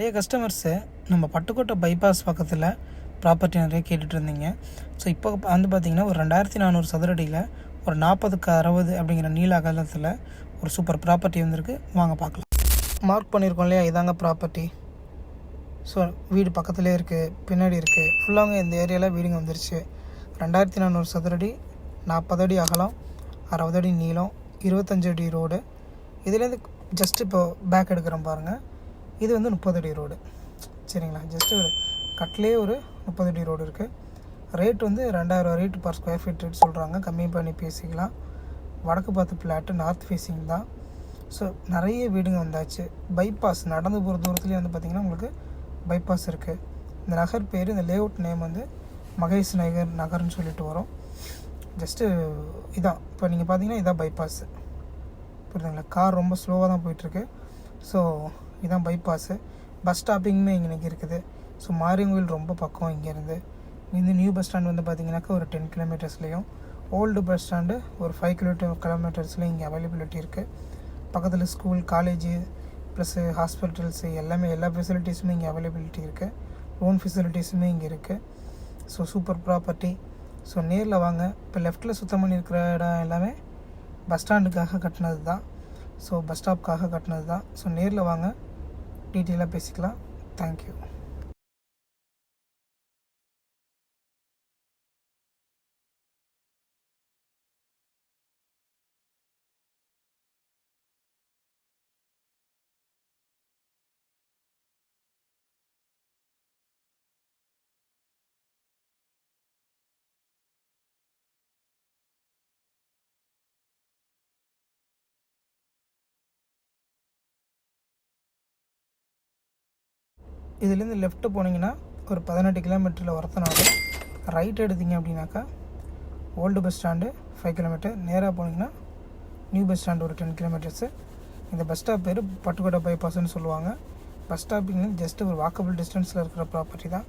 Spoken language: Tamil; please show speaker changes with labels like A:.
A: நிறைய கஸ்டமர்ஸு நம்ம பட்டுக்கோட்டை பைபாஸ் பக்கத்தில் ப்ராப்பர்ட்டி நிறைய கேட்டுட்டு இருந்தீங்க. ஸோ இப்போ வந்து பார்த்திங்கன்னா ஒரு 2400 சதுரடியில் ஒரு 40க்கு 60 அப்படிங்கிற நீள அகலத்தில் ஒரு சூப்பர் ப்ராப்பர்ட்டி வந்திருக்கு. வாங்க பார்க்கலாம். மார்க் பண்ணியிருக்கோம் இல்லையா, இதாங்க ப்ராப்பர்ட்டி. ஸோ வீடு பக்கத்துலேயே இருக்குது, பின்னாடி இருக்குது. ஃபுல்லாங்க இந்த ஏரியாவில் வீடுங்க வந்துருச்சு. 2400 சதுரடி, 40 அடி அகலம், 60 அடி நீளம், 25 அடி ரோடு. இதுலேருந்து ஜஸ்ட் இப்போ பேக் எடுக்கிறோம் பாருங்கள். இது வந்து 30 அடி ரோடு. சரிங்களா, ஜஸ்ட்டு ஒரு கட்லேயே ஒரு 30 அடி ரோடு இருக்குது. ரேட் வந்து 2000 rate per square feet rate சொல்கிறாங்க. கம்மி பண்ணி பேசிக்கலாம். வடக்கு பார்த்து பிளாட்டு, நார்த் ஃபேஸிங் தான். ஸோ நிறைய வீடுங்க வந்தாச்சு. பைபாஸ் நடந்து போகிற தூரத்துலேயே வந்து பார்த்திங்கன்னா உங்களுக்கு பைபாஸ் இருக்குது. இந்த நகர் பேர், இந்த லேஅவுட் நேம் வந்து மகேஷ் நகர்னு சொல்லிட்டு வரும். ஜஸ்ட்டு இதான் இப்போ நீங்கள் பார்த்தீங்கன்னா இதான் பைபாஸு. புரியுதுங்களா? கார் ரொம்ப ஸ்லோவாக தான் போயிட்டுருக்கு. ஸோ இதான் பைபாஸு. பஸ் ஸ்டாப்பிங்குமே இங்கே இருக்குது. ஸோ மாரியங்கோயில் ரொம்ப பக்கம் இங்கேருந்து. இந்த நியூ பஸ் ஸ்டாண்ட் வந்து பார்த்திங்கனாக்கா ஒரு 10 கிலோமீட்டர்ஸ்லேயும், ஓல்டு பஸ் ஸ்டாண்டு ஒரு 5 கிலோமீட்டர்ஸ்லேயும் இங்கே அவைலபிலிட்டி இருக்குது. பக்கத்தில் ஸ்கூல், காலேஜு ப்ளஸ்ஸு ஹாஸ்பிட்டல்ஸு எல்லாமே, எல்லா ஃபெசிலிட்டிஸுமே இங்கே அவைலபிலிட்டி இருக்குது. லோன் ஃபெசிலிட்டிஸுமே இங்கே இருக்குது. So super property. ஸோ நேரில் வாங்க. இப்போ லெஃப்ட்டில் சுத்தம் பண்ணியிருக்கிற இடம் எல்லாமே பஸ் ஸ்டாண்டுக்காக கட்டினது தான். ஸோ பஸ் ஸ்டாப்புக்காக கட்டினது தான். ஸோ நேரில் வாங்க, டீட்டெயிலாக பேசிக்கலாம். தேங்க்யூ. இதுலேருந்து லெஃப்ட்டு போனீங்கன்னா ஒரு 18 கிலோமீட்டரில் வரத்தனால, ரைட் எடுத்தீங்க அப்படின்னாக்கா ஓல்டு பஸ் ஸ்டாண்டு 5 கிலோமீட்டர், நேராக போனீங்கன்னா நியூ பஸ் ஸ்டாண்டு ஒரு 10 கிலோமீட்டர்ஸு. இந்த பஸ் ஸ்டாப் பேர் பட்டுக்கோட்டை பைபாஸ்ன்னு சொல்லுவாங்க. பஸ் ஸ்டாப்பிங் ஜஸ்ட்டு ஒரு வாக்கபிள் டிஸ்டன்ஸில் இருக்கிற ப்ராப்பர்ட்டி தான்.